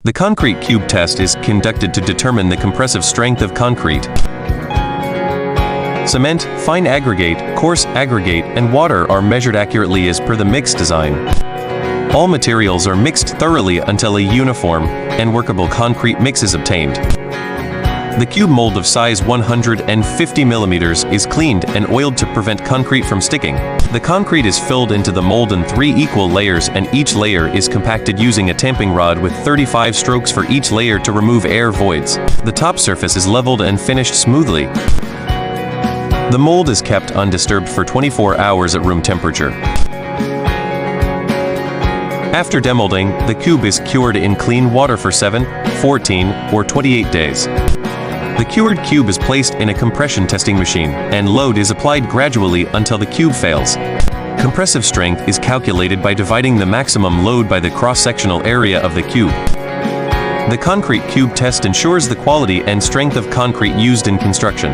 The concrete cube test is conducted to determine the compressive strength of concrete. Cement, fine aggregate, coarse aggregate, and water are measured accurately as per the mix design. All materials are mixed thoroughly until a uniform and workable concrete mix is obtained. The cube mold of size 150 mm is cleaned and oiled to prevent concrete from sticking. The concrete is filled into the mold in 3 equal layers, and each layer is compacted using a tamping rod with 35 strokes for each layer to remove air voids. The top surface is leveled and finished smoothly. The mold is kept undisturbed for 24 hours at room temperature. After demolding, the cube is cured in clean water for 7, 14, or 28 days. The cured cube is placed in a compression testing machine, and load is applied gradually until the cube fails. Compressive strength is calculated by dividing the maximum load by the cross-sectional area of the cube. The concrete cube test ensures the quality and strength of concrete used in construction.